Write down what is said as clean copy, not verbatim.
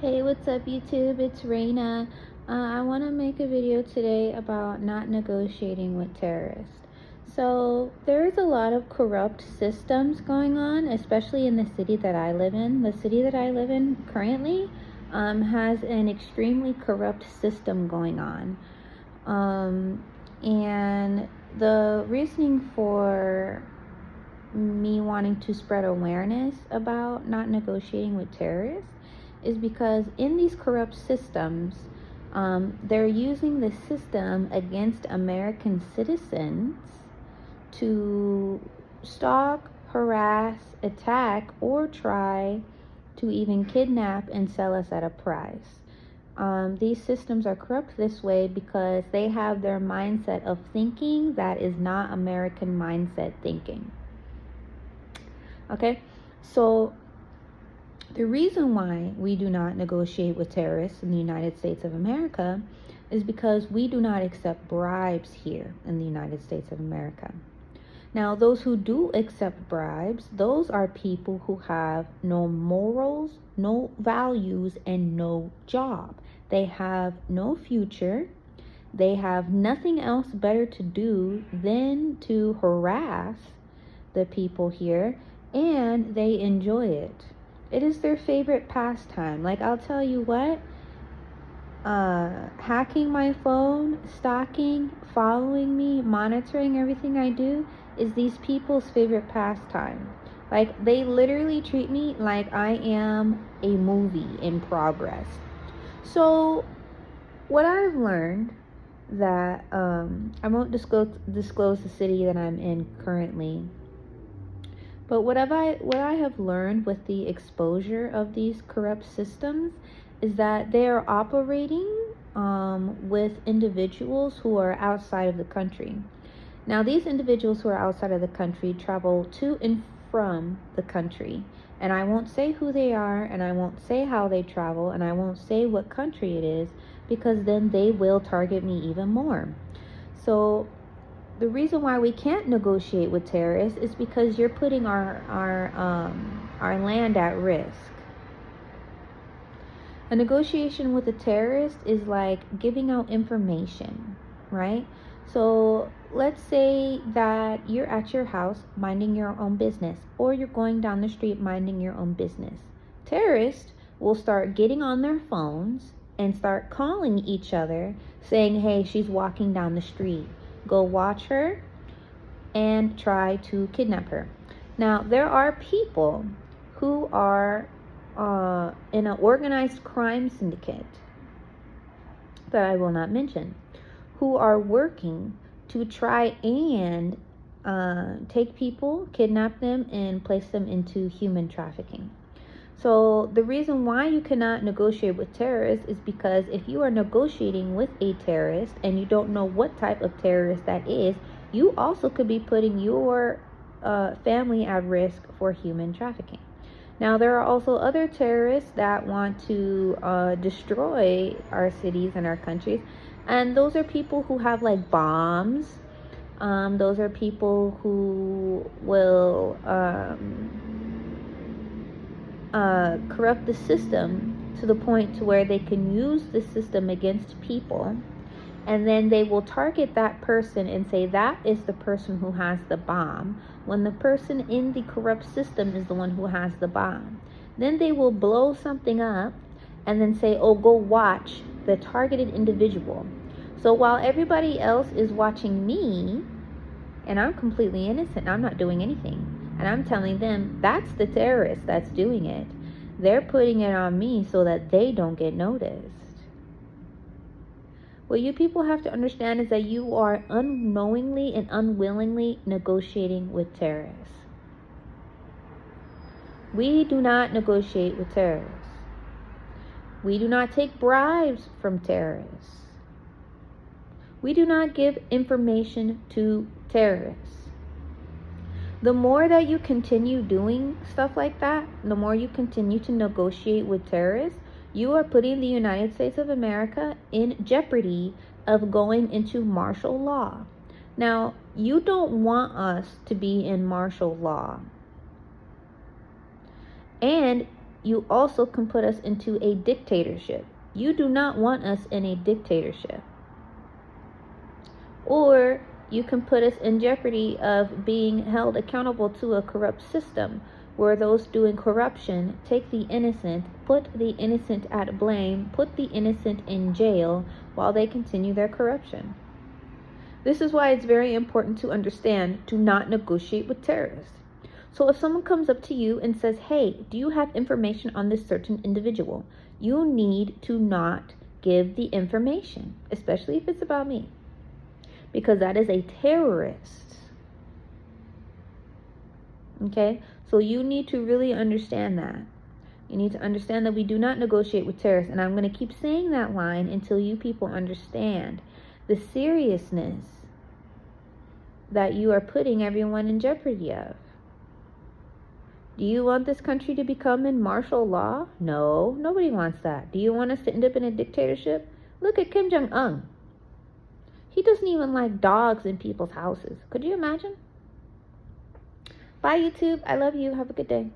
Hey, what's up YouTube? It's Raina. I want to make a video today about not negotiating with terrorists. So there is a lot of corrupt systems going on, especially in the city that I live in. The city that I live in currently has an extremely corrupt system going on. And the reasoning for me wanting to spread awareness about not negotiating with terrorists is because in these corrupt systems, they're using the system against American citizens to stalk, harass, attack, or try to even kidnap and sell us at a price. These systems are corrupt this way because they have their mindset of thinking that is not American mindset thinking. Okay, so the reason why we do not negotiate with terrorists in the United States of America is because we do not accept bribes here in the United States of America. Now, those who do accept bribes, those are people who have no morals, no values, and no job. They have no future. They have nothing else better to do than to harass the people here, and they enjoy it. It is their favorite pastime. Like, I'll tell you what, hacking my phone, stalking, following me, monitoring everything I do is these people's favorite pastime. Like, they literally treat me like I am a movie in progress. So what I've learned that I won't disclose the city that I'm in currently, but what I have learned with the exposure of these corrupt systems is that they are operating with individuals who are outside of the country. Now, these individuals who are outside of the country travel to and from the country. And I won't say who they are, and I won't say how they travel, and I won't say what country it is, because then they will target me even more. So the reason why we can't negotiate with terrorists is because you're putting our land at risk. A negotiation with a terrorist is like giving out information, right? So let's say that you're at your house minding your own business, or you're going down the street minding your own business. Terrorists will start getting on their phones and start calling each other saying, hey, she's walking down the street. Go watch her and try to kidnap her. Now, there are people who are in an organized crime syndicate that I will not mention, who are working to try and take people, kidnap them, and place them into human trafficking. So the reason why you cannot negotiate with terrorists is because if you are negotiating with a terrorist and you don't know what type of terrorist that is, you also could be putting your family at risk for human trafficking. Now, there are also other terrorists that want to destroy our cities and our countries, and those are people who have like bombs. Those are people who will corrupt the system to the point to where they can use the system against people, and then they will target that person and say that is the person who has the bomb, when the person in the corrupt system is the one who has the bomb. Then they will blow something up and then say, oh, go watch the targeted individual. So while everybody else is watching me, and I'm completely innocent, I'm not doing anything, and I'm telling them that's the terrorist that's doing it, they're putting it on me so that they don't get noticed. What you people have to understand is that you are unknowingly and unwillingly negotiating with terrorists. We do not negotiate with terrorists. We do not take bribes from terrorists. We do not give information to terrorists. The more that you continue doing stuff like that, the more you continue to negotiate with terrorists, you are putting the United States of America in jeopardy of going into martial law. Now, you don't want us to be in martial law. And you also can put us into a dictatorship. You do not want us in a dictatorship. Or you can put us in jeopardy of being held accountable to a corrupt system where those doing corruption take the innocent, put the innocent at blame, put the innocent in jail while they continue their corruption. This is why it's very important to understand to not negotiate with terrorists. So if someone comes up to you and says, hey, do you have information on this certain individual? You need to not give the information, especially if it's about me, because that is a terrorist. Okay? So you need to really understand that. You need to understand that we do not negotiate with terrorists. And I'm going to keep saying that line until you people understand the seriousness that you are putting everyone in jeopardy of. Do you want this country to become in martial law? No, nobody wants that. Do you want us to end up in a dictatorship? Look at Kim Jong-un. He doesn't even like dogs in people's houses. Could you imagine? Bye, YouTube. I love you. Have a good day.